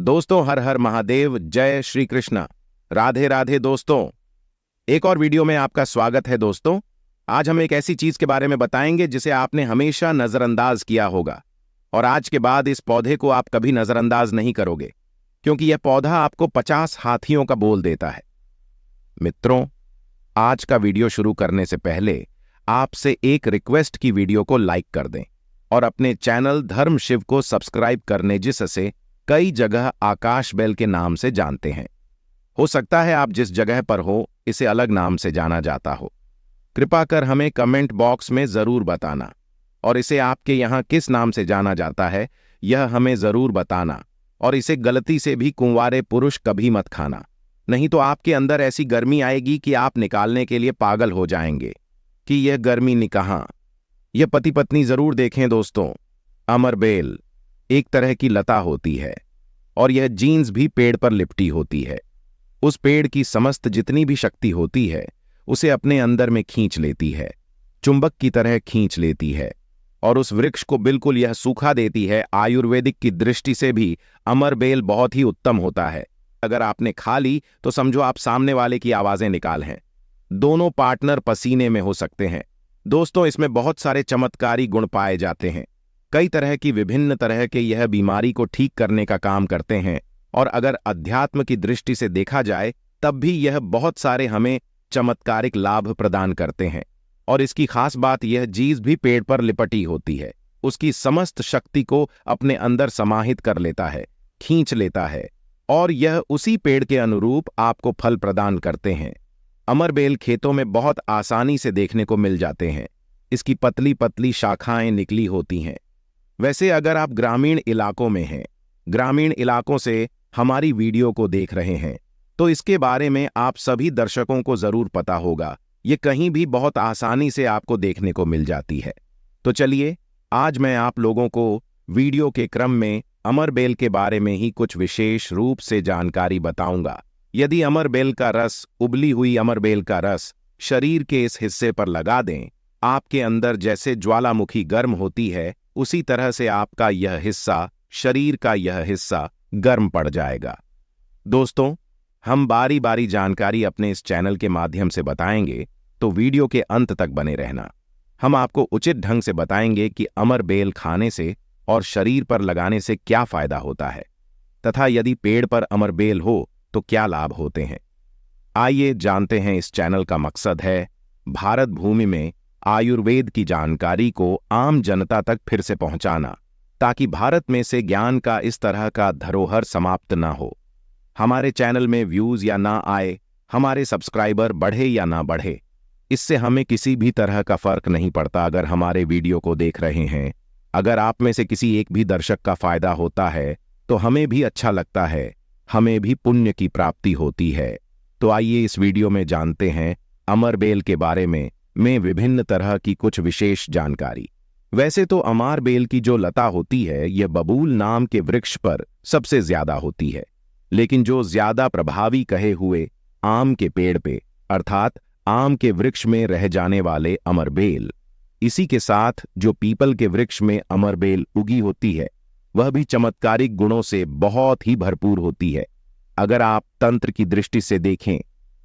दोस्तों, हर हर महादेव, जय श्री कृष्ण, राधे राधे। दोस्तों, एक और वीडियो में आपका स्वागत है। दोस्तों, आज हम एक ऐसी चीज के बारे में बताएंगे जिसे आपने हमेशा नजरअंदाज किया होगा, और आज के बाद इस पौधे को आप कभी नजरअंदाज नहीं करोगे, क्योंकि यह पौधा आपको 50 हाथियों का बोल देता है। मित्रों, आज का वीडियो शुरू करने से पहले आपसे एक रिक्वेस्ट की वीडियो को लाइक कर दें और अपने चैनल धर्म शिव को सब्सक्राइब करने, जिससे कई जगह आकाश बेल के नाम से जानते हैं। हो सकता है आप जिस जगह पर हो इसे अलग नाम से जाना जाता हो। कृपा कर हमें कमेंट बॉक्स में जरूर बताना, और इसे आपके यहाँ किस नाम से जाना जाता है यह हमें जरूर बताना। और इसे गलती से भी कुंवारे पुरुष कभी मत खाना, नहीं तो आपके अंदर ऐसी गर्मी आएगी कि आप निकालने के लिए पागल हो जाएंगे कि यह गर्मी निकहाँ। यह पति पत्नी जरूर देखें। दोस्तों, अमरबेल एक तरह की लता होती है, और यह जीन्स भी पेड़ पर लिपटी होती है। उस पेड़ की समस्त जितनी भी शक्ति होती है उसे अपने अंदर में खींच लेती है, चुंबक की तरह खींच लेती है, और उस वृक्ष को बिल्कुल यह सूखा देती है। आयुर्वेदिक की दृष्टि से भी अमरबेल बहुत ही उत्तम होता है। अगर आपने खा ली तो समझो आप सामने वाले की आवाजें निकाल हैं। दोनों पार्टनर पसीने में हो सकते हैं। दोस्तों, इसमें बहुत सारे चमत्कारी गुण पाए जाते हैं। कई तरह की विभिन्न तरह के यह बीमारी को ठीक करने का काम करते हैं, और अगर अध्यात्म की दृष्टि से देखा जाए तब भी यह बहुत सारे हमें चमत्कारिक लाभ प्रदान करते हैं। और इसकी खास बात यह जीज भी पेड़ पर लिपटी होती है, उसकी समस्त शक्ति को अपने अंदर समाहित कर लेता है, खींच लेता है, और यह उसी पेड़ के अनुरूप आपको फल प्रदान करते हैं। अमरबेल खेतों में बहुत आसानी से देखने को मिल जाते हैं। इसकी पतली पतली शाखाएं निकली होती हैं। वैसे अगर आप ग्रामीण इलाकों में हैं, ग्रामीण इलाकों से हमारी वीडियो को देख रहे हैं, तो इसके बारे में आप सभी दर्शकों को जरूर पता होगा। ये कहीं भी बहुत आसानी से आपको देखने को मिल जाती है। तो चलिए, आज मैं आप लोगों को वीडियो के क्रम में अमरबेल के बारे में ही कुछ विशेष रूप से जानकारी बताऊंगा। यदि अमरबेल का रस, उबली हुई अमरबेल का रस शरीर के इस हिस्से पर लगा दें, आपके अंदर जैसे ज्वालामुखी गर्म होती है, उसी तरह से आपका यह हिस्सा, शरीर का यह हिस्सा गर्म पड़ जाएगा। दोस्तों, हम बारी बारी जानकारी अपने इस चैनल के माध्यम से बताएंगे, तो वीडियो के अंत तक बने रहना। हम आपको उचित ढंग से बताएंगे कि अमरबेल खाने से और शरीर पर लगाने से क्या फायदा होता है, तथा यदि पेड़ पर अमरबेल हो तो क्या लाभ होते हैं। आइए जानते हैं। इस चैनल का मकसद है भारत भूमि में आयुर्वेद की जानकारी को आम जनता तक फिर से पहुंचाना, ताकि भारत में से ज्ञान का इस तरह का धरोहर समाप्त ना हो। हमारे चैनल में व्यूज या ना आए, हमारे सब्सक्राइबर बढ़े या ना बढ़े, इससे हमें किसी भी तरह का फर्क नहीं पड़ता। अगर हमारे वीडियो को देख रहे हैं, अगर आप में से किसी एक भी दर्शक का फायदा होता है तो हमें भी अच्छा लगता है, हमें भी पुण्य की प्राप्ति होती है। तो आइए इस वीडियो में जानते हैं अमरबेल के बारे में विभिन्न तरह की कुछ विशेष जानकारी। वैसे तो अमरबेल की जो लता होती है यह बबूल नाम के वृक्ष पर सबसे ज्यादा होती है, लेकिन जो ज्यादा प्रभावी कहे हुए आम के पेड़ पे, अर्थात आम के वृक्ष में रह जाने वाले अमरबेल, इसी के साथ जो पीपल के वृक्ष में अमरबेल उगी होती है, वह भी चमत्कारिक गुणों से बहुत ही भरपूर होती है। अगर आप तंत्र की दृष्टि से देखें,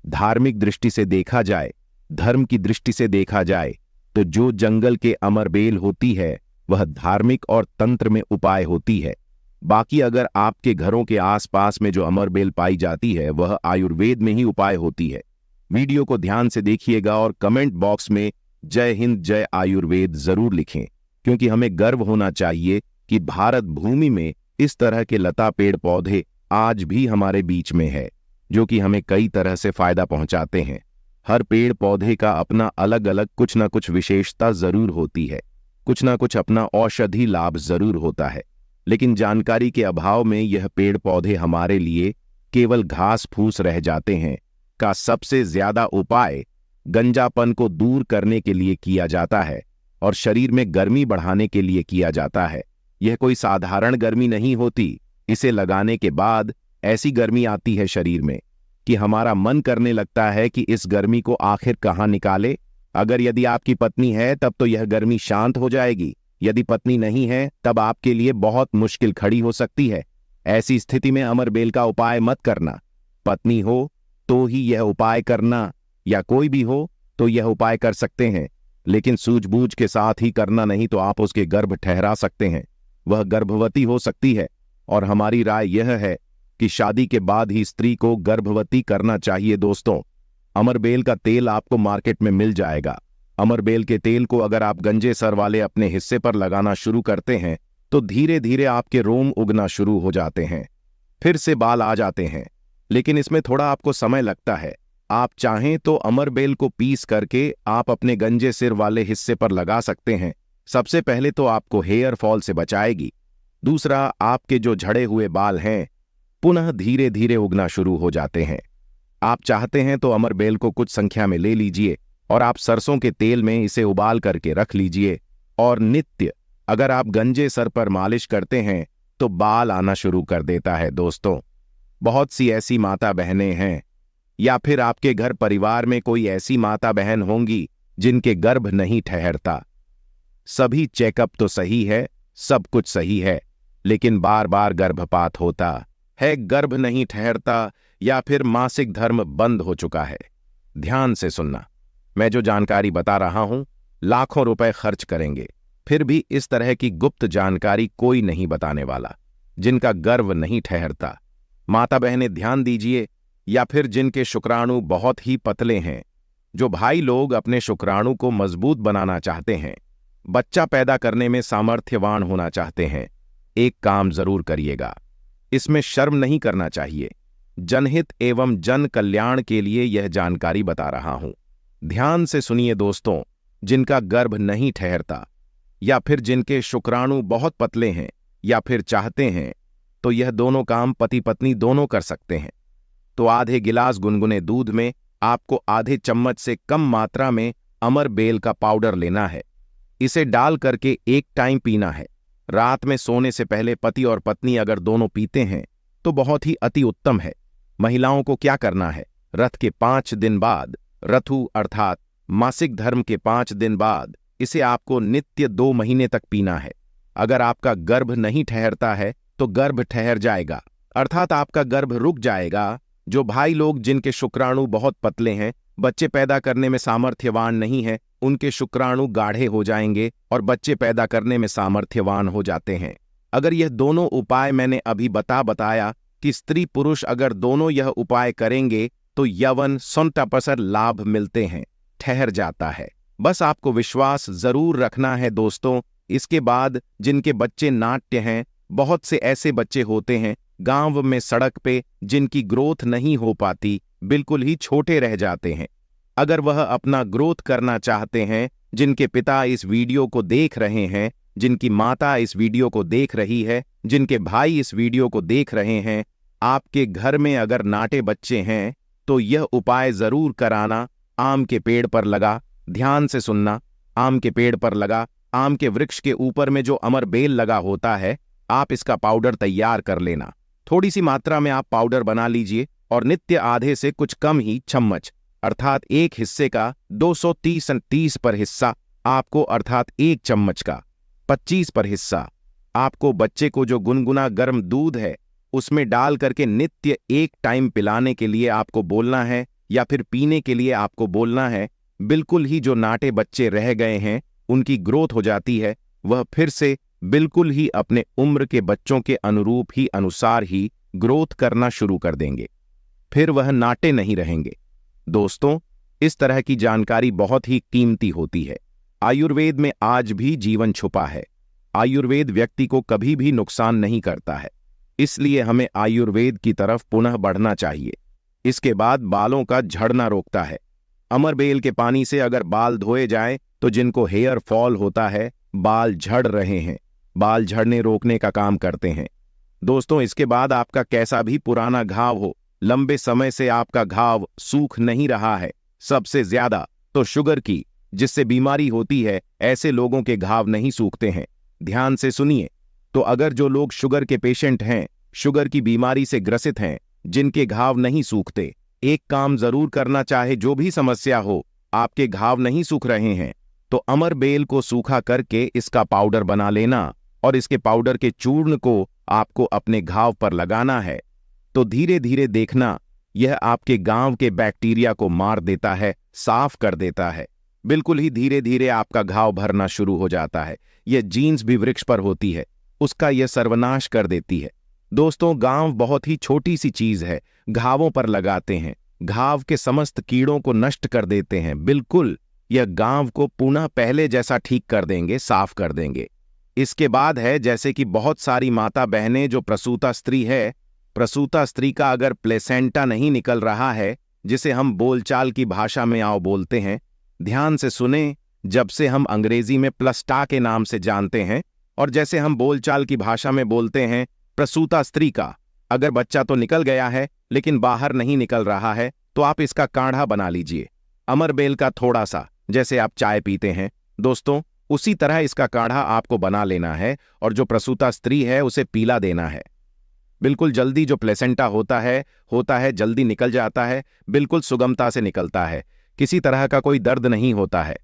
धार्मिक दृष्टि से देखा जाए, धर्म की दृष्टि से देखा जाए, तो जो जंगल के अमरबेल होती है वह धार्मिक और तंत्र में उपाय होती है। बाकी अगर आपके घरों के आसपास में जो अमरबेल पाई जाती है वह आयुर्वेद में ही उपाय होती है। वीडियो को ध्यान से देखिएगा और कमेंट बॉक्स में जय हिंद, जय आयुर्वेद जरूर लिखें, क्योंकि हमें गर्व होना चाहिए कि भारत भूमि में इस तरह के लता पेड़ पौधे आज भी हमारे बीच में है, जो कि हमें कई तरह से फायदा पहुंचाते हैं। हर पेड़ पौधे का अपना अलग अलग कुछ ना कुछ विशेषता जरूर होती है, कुछ ना कुछ अपना औषधि लाभ जरूर होता है, लेकिन जानकारी के अभाव में यह पेड़ पौधे हमारे लिए केवल घास फूस रह जाते हैं। का सबसे ज्यादा उपाय गंजापन को दूर करने के लिए किया जाता है और शरीर में गर्मी बढ़ाने के लिए किया जाता है। यह कोई साधारण गर्मी नहीं होती। इसे लगाने के बाद ऐसी गर्मी आती है शरीर में कि हमारा मन करने लगता है कि इस गर्मी को आखिर कहाँ निकाले। अगर यदि आपकी पत्नी है तब तो यह गर्मी शांत हो जाएगी, यदि पत्नी नहीं है तब आपके लिए बहुत मुश्किल खड़ी हो सकती है। ऐसी स्थिति में अमरबेल का उपाय मत करना। पत्नी हो तो ही यह उपाय करना, या कोई भी हो तो यह उपाय कर सकते हैं, लेकिन सूझबूझ के साथ ही करना, नहीं तो आप उसके गर्भ ठहरा सकते हैं। वह गर्भवती हो सकती है, और हमारी राय यह है कि शादी के बाद ही स्त्री को गर्भवती करना चाहिए। दोस्तों, अमरबेल का तेल आपको मार्केट में मिल जाएगा। अमरबेल के तेल को अगर आप गंजे सर वाले अपने हिस्से पर लगाना शुरू करते हैं तो धीरे धीरे आपके रोम उगना शुरू हो जाते हैं, फिर से बाल आ जाते हैं, लेकिन इसमें थोड़ा आपको समय लगता है। आप चाहें तो अमरबेल को पीस करके आप अपने गंजे सिर वाले हिस्से पर लगा सकते हैं। सबसे पहले तो आपको हेयर फॉल से बचाएगी। दूसरा, आपके जो झड़े हुए बाल हैं पुनः धीरे धीरे उगना शुरू हो जाते हैं। आप चाहते हैं तो अमरबेल को कुछ संख्या में ले लीजिए और आप सरसों के तेल में इसे उबाल करके रख लीजिए, और नित्य अगर आप गंजे सर पर मालिश करते हैं तो बाल आना शुरू कर देता है। दोस्तों, बहुत सी ऐसी माता बहनें हैं, या फिर आपके घर परिवार में कोई ऐसी माता बहन होंगी जिनके गर्भ नहीं ठहरता। सभी चेकअप तो सही है, सब कुछ सही है, लेकिन बार बार गर्भपात होता है, गर्भ नहीं ठहरता, या फिर मासिक धर्म बंद हो चुका है। ध्यान से सुनना, मैं जो जानकारी बता रहा हूं, लाखों रुपए खर्च करेंगे, फिर भी इस तरह की गुप्त जानकारी कोई नहीं बताने वाला। जिनका गर्भ नहीं ठहरता, माता बहनें ध्यान दीजिए, या फिर जिनके शुक्राणु बहुत ही पतले हैं, जो भाई लोग अपने शुक्राणु को मजबूत बनाना चाहते हैं, बच्चा पैदा करने में सामर्थ्यवान होना चाहते हैं, एक काम जरूर करिएगा। इसमें शर्म नहीं करना चाहिए। जनहित एवं जन कल्याण के लिए यह जानकारी बता रहा हूं। ध्यान से सुनिए दोस्तों, जिनका गर्भ नहीं ठहरता, या फिर जिनके शुक्राणु बहुत पतले हैं, या फिर चाहते हैं, तो यह दोनों काम पति पत्नी दोनों कर सकते हैं। तो आधे गिलास गुनगुने दूध में आपको आधे चम्मच से कम मात्रा में अमरबेल का पाउडर लेना है। इसे डाल करके एक टाइम पीना है। रात में सोने से पहले पति और पत्नी अगर दोनों पीते हैं तो बहुत ही अति उत्तम है। महिलाओं को क्या करना है, रथ के 5 दिन बाद, रथु अर्थात मासिक धर्म के 5 दिन बाद इसे आपको नित्य 2 महीने तक पीना है। अगर आपका गर्भ नहीं ठहरता है तो गर्भ ठहर जाएगा, अर्थात आपका गर्भ रुक जाएगा। जो भाई लोग जिनके शुक्राणु बहुत पतले हैं, बच्चे पैदा करने में सामर्थ्यवान नहीं है, उनके शुक्राणु गाढ़े हो जाएंगे और बच्चे पैदा करने में सामर्थ्यवान हो जाते हैं। अगर यह दोनों उपाय मैंने अभी बताया कि स्त्री पुरुष अगर दोनों यह उपाय करेंगे तो यवन 100% लाभ मिलते हैं, ठहर जाता है। बस आपको विश्वास जरूर रखना है दोस्तों। इसके बाद जिनके बच्चे नाट्य हैं, बहुत से ऐसे बच्चे होते हैं गांव में सड़क पे जिनकी ग्रोथ नहीं हो पाती, बिल्कुल ही छोटे रह जाते हैं। अगर वह अपना ग्रोथ करना चाहते हैं, जिनके पिता इस वीडियो को देख रहे हैं, जिनकी माता इस वीडियो को देख रही है, जिनके भाई इस वीडियो को देख रहे हैं, आपके घर में अगर नाटे बच्चे हैं तो यह उपाय जरूर कराना। आम के पेड़ पर लगा, ध्यान से सुनना, आम के पेड़ पर लगा, आम के वृक्ष के ऊपर में जो अमरबेल लगा होता है, आप इसका पाउडर तैयार कर लेना। थोड़ी सी मात्रा में आप पाउडर बना लीजिए और नित्य आधे से कुछ कम ही चम्मच, अर्थात एक हिस्से का 230 पर हिस्सा आपको, अर्थात एक चम्मच का 25 पर हिस्सा आपको बच्चे को जो गुनगुना गर्म दूध है उसमें डाल करके नित्य एक टाइम पिलाने के लिए आपको बोलना है, या फिर पीने के लिए आपको बोलना है। बिल्कुल ही जो नाटे बच्चे रह गए हैं उनकी ग्रोथ हो जाती है, वह फिर से बिल्कुल ही अपने उम्र के बच्चों के अनुरूप ही अनुसार ही ग्रोथ करना शुरू कर देंगे, फिर वह नाटे नहीं रहेंगे। दोस्तों, इस तरह की जानकारी बहुत ही कीमती होती है। आयुर्वेद में आज भी जीवन छुपा है। आयुर्वेद व्यक्ति को कभी भी नुकसान नहीं करता है, इसलिए हमें आयुर्वेद की तरफ पुनः बढ़ना चाहिए। इसके बाद बालों का झड़ना रोकता है। अमरबेल के पानी से अगर बाल धोए जाएं तो जिनको हेयर फॉल होता है, बाल झड़ रहे हैं, बाल झड़ने रोकने का काम करते हैं। दोस्तों, इसके बाद आपका कैसा भी पुराना घाव हो, लंबे समय से आपका घाव सूख नहीं रहा है, सबसे ज्यादा तो शुगर की जिससे बीमारी होती है, ऐसे लोगों के घाव नहीं सूखते हैं। ध्यान से सुनिए, तो अगर जो लोग शुगर के पेशेंट हैं, शुगर की बीमारी से ग्रसित हैं, जिनके घाव नहीं सूखते, एक काम जरूर करना, चाहे जो भी समस्या हो, आपके घाव नहीं सूख रहे हैं तो अमरबेल को सूखा करके इसका पाउडर बना लेना, और इसके पाउडर के चूर्ण को आपको अपने घाव पर लगाना है तो धीरे धीरे देखना, यह आपके गांव के बैक्टीरिया को मार देता है, साफ कर देता है। बिल्कुल ही धीरे धीरे आपका घाव भरना शुरू हो जाता है। यह जीन्स भी वृक्ष पर होती है, उसका यह सर्वनाश कर देती है। दोस्तों, गांव बहुत ही छोटी सी चीज है, घावों पर लगाते हैं, घाव के समस्त कीड़ों को नष्ट कर देते हैं। बिल्कुल यह गांव को पुनः पहले जैसा ठीक कर देंगे, साफ कर देंगे। इसके बाद है जैसे कि बहुत सारी माता बहनें जो प्रसूता स्त्री है, प्रसूता स्त्री का अगर प्लेसेंटा नहीं निकल रहा है, जिसे हम बोलचाल की भाषा में आओ बोलते हैं, ध्यान से सुने, जब से हम अंग्रेजी में प्लस्टा के नाम से जानते हैं और जैसे हम बोलचाल की भाषा में बोलते हैं प्रसूता स्त्री का अगर बच्चा तो निकल गया है लेकिन बाहर नहीं निकल रहा है, तो आप इसका काढ़ा बना लीजिए, अमरबेल का थोड़ा सा, जैसे आप चाय पीते हैं। दोस्तों, उसी तरह इसका काढ़ा आपको बना लेना है और जो प्रसूता स्त्री है उसे पीला देना है। बिल्कुल जल्दी जो प्लेसेंटा होता है जल्दी निकल जाता है, बिल्कुल सुगमता से निकलता है, किसी तरह का कोई दर्द नहीं होता है।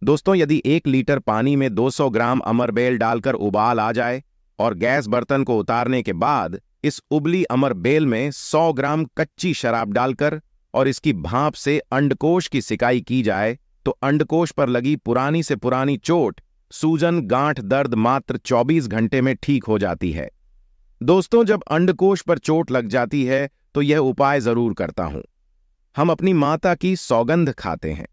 दोस्तों, यदि 1 लीटर पानी में 200 ग्राम अमरबेल डालकर उबाल आ जाए और गैस बर्तन को उतारने के बाद इस उबली अमरबेल में 100 ग्राम कच्ची शराब डालकर और इसकी भाप से अंडकोश की सिकाई की जाए, तो अंडकोश पर लगी पुरानी से पुरानी चोट, सूजन, गांठ दर्द मात्र 24 घंटे में ठीक हो जाती है। दोस्तों, जब अंडकोश पर चोट लग जाती है तो यह उपाय जरूर करता हूं। हम अपनी माता की सौगंध खाते हैं।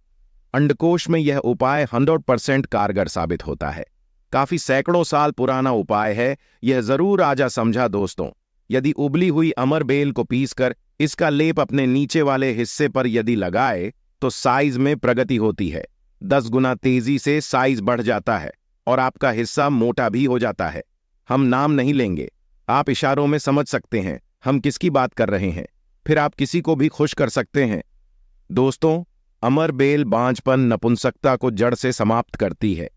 अंडकोश में यह उपाय 100% कारगर साबित होता है। काफी सैकड़ों साल पुराना उपाय है, यह जरूर आजा समझा। दोस्तों, यदि उबली हुई अमरबेल को पीसकर इसका लेप अपने नीचे वाले हिस्से पर यदि लगाए तो साइज में प्रगति होती है, 10 गुना तेजी से साइज बढ़ जाता है और आपका हिस्सा मोटा भी हो जाता है। हम नाम नहीं लेंगे, आप इशारों में समझ सकते हैं हम किसकी बात कर रहे हैं, फिर आप किसी को भी खुश कर सकते हैं। दोस्तों, अमरबेल बांझपन, नपुंसकता को जड़ से समाप्त करती है।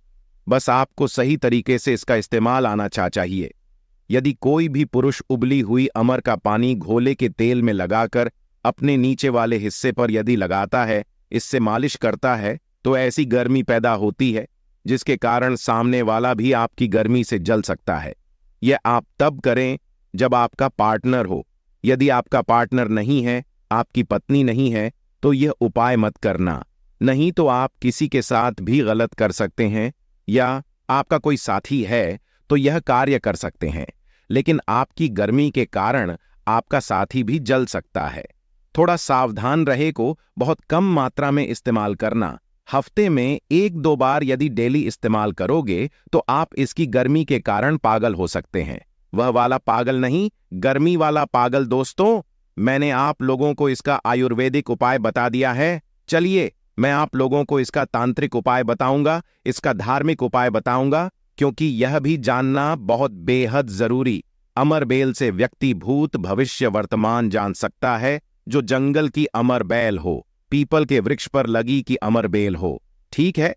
बस आपको सही तरीके से इसका इस्तेमाल आना चाहिए। यदि कोई भी पुरुष उबली हुई अमर का पानी घोले के तेल में लगाकर अपने नीचे वाले हिस्से पर यदि लगाता है, इससे मालिश करता है, तो ऐसी गर्मी पैदा होती है जिसके कारण सामने वाला भी आपकी गर्मी से जल सकता है। यह आप तब करें जब आपका पार्टनर हो। यदि आपका पार्टनर नहीं है, आपकी पत्नी नहीं है, तो यह उपाय मत करना। नहीं तो आप किसी के साथ भी गलत कर सकते हैं, या आपका कोई साथी है तो यह कार्य कर सकते हैं, लेकिन आपकी गर्मी के कारण आपका साथी भी जल सकता है। थोड़ा सावधान रहे को बहुत कम मात्रा में इस्तेमाल करना। हफ्ते में 1-2 बार यदि डेली इस्तेमाल करोगे तो आप इसकी गर्मी के कारण पागल हो सकते हैं। वह वाला पागल नहीं, गर्मी वाला पागल। दोस्तों, मैंने आप लोगों को इसका आयुर्वेदिक उपाय बता दिया है। चलिए, मैं आप लोगों को इसका तांत्रिक उपाय बताऊंगा, इसका धार्मिक उपाय बताऊंगा, क्योंकि यह भी जानना बहुत बेहद जरूरी। अमरबेल से व्यक्ति भूत, भविष्य, वर्तमान जान सकता है, जो जंगल की अमरबेल हो, पीपल के वृक्ष पर लगी की अमरबेल हो। ठीक है,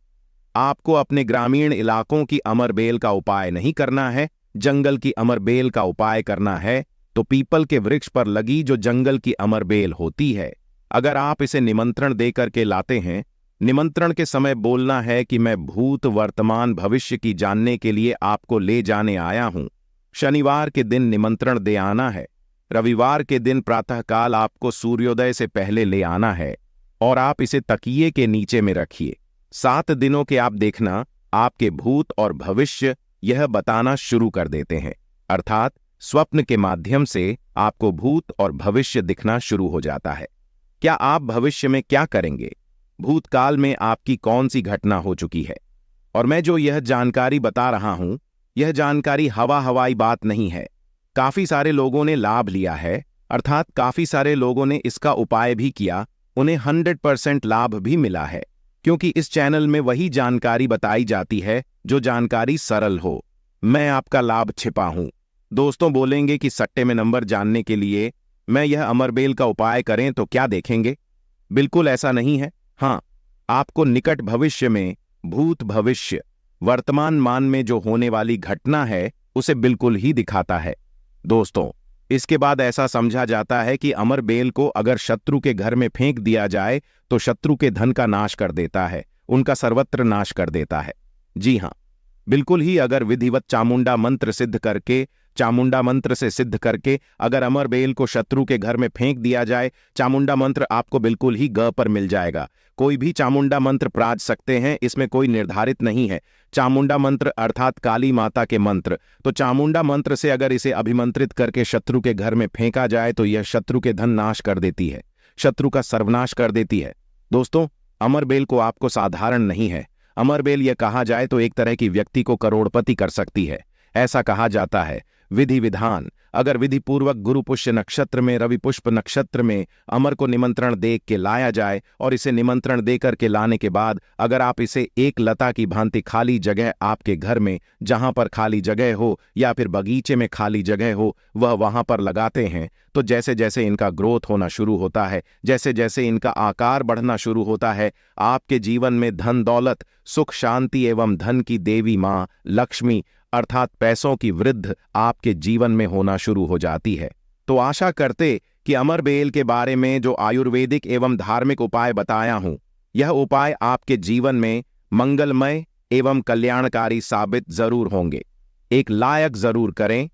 आपको अपने ग्रामीण इलाकों की अमरबेल का उपाय नहीं करना है, जंगल की अमरबेल का उपाय करना है तो पीपल के वृक्ष पर लगी जो जंगल की अमरबेल होती है। अगर आप इसे निमंत्रण देकर के लाते हैं, निमंत्रण के समय बोलना है कि मैं भूत, वर्तमान, भविष्य की जानने के लिए आपको ले जाने आया हूं। शनिवार के दिन निमंत्रण दे आना है, रविवार के दिन प्रातःकाल आपको सूर्योदय से पहले ले आना है और आप इसे तकिए के नीचे में रखिए। 7 दिनों के आप देखना, आपके भूत और भविष्य यह बताना शुरू कर देते हैं, अर्थात स्वप्न के माध्यम से आपको भूत और भविष्य दिखना शुरू हो जाता है। क्या आप भविष्य में क्या करेंगे, भूतकाल में आपकी कौन सी घटना हो चुकी है, और मैं जो यह जानकारी बता रहा हूं, यह जानकारी हवाई बात नहीं है। काफी सारे लोगों ने लाभ लिया है, अर्थात काफी सारे लोगों ने इसका उपाय भी किया, उन्हें 100% लाभ भी मिला है, क्योंकि इस चैनल में वही जानकारी बताई जाती है जो जानकारी सरल हो। मैं आपका लाभ छिपा हूं। दोस्तों बोलेंगे कि सट्टे में नंबर जानने के लिए मैं यह अमरबेल का उपाय करें तो क्या देखेंगे? बिल्कुल ऐसा नहीं है। हाँ, आपको निकट भविष्य में भूत, भविष्य, वर्तमान मान में जो होने वाली घटना है उसे बिल्कुल ही दिखाता है। दोस्तों, इसके बाद ऐसा समझा जाता है कि अमरबेल को अगर शत्रु के घर में फेंक दिया जाए तो शत्रु के धन का नाश कर देता है, उनका सर्वत्र नाश कर देता है। जी हाँ, बिल्कुल ही। अगर विधिवत चामुंडा मंत्र सिद्ध करके चामुंडा मंत्र से सिद्ध करके अगर अमर बेल को शत्रु के घर में फेंक दिया जाए, चामुंडा मंत्र आपको बिल्कुल ही ग पर मिल जाएगा। कोई भी चामुंडा मंत्र प्राज सकते हैं, इसमें कोई निर्धारित नहीं है। चामुंडा मंत्र अर्थात काली माता के मंत्र, तो चामुंडा मंत्र से अगर इसे अभिमंत्रित करके शत्रु के घर में फेंका जाए तो यह शत्रु के धन नाश कर देती है, शत्रु का सर्वनाश कर देती है। दोस्तों, अमरबेल को आपको साधारण नहीं है। अमरबेल यह कहा जाए तो एक तरह की व्यक्ति को करोड़पति कर सकती है। ऐसा कहा जाता है। विधि विधान, अगर विधि पूर्वक गुरु पुष्य नक्षत्र में, रवि पुष्प नक्षत्र में अमर को निमंत्रण दे के लाया जाए और इसे निमंत्रण देकर के लाने के बाद अगर आप इसे एक लता की भांति खाली जगह आपके घर में, जहां पर खाली जगह हो या फिर बगीचे में खाली जगह हो, वहां पर लगाते हैं, तो जैसे जैसे इनका ग्रोथ होना शुरू होता है, जैसे जैसे इनका आकार बढ़ना शुरू होता है, आपके जीवन में धन दौलत, सुख शांति एवं धन की देवी मां लक्ष्मी अर्थात पैसों की वृद्धि आपके जीवन में होना शुरू हो जाती है। तो आशा करते कि अमरबेल के बारे में जो आयुर्वेदिक एवं धार्मिक उपाय बताया हूं, यह उपाय आपके जीवन में मंगलमय एवं कल्याणकारी साबित जरूर होंगे। एक लायक जरूर करें।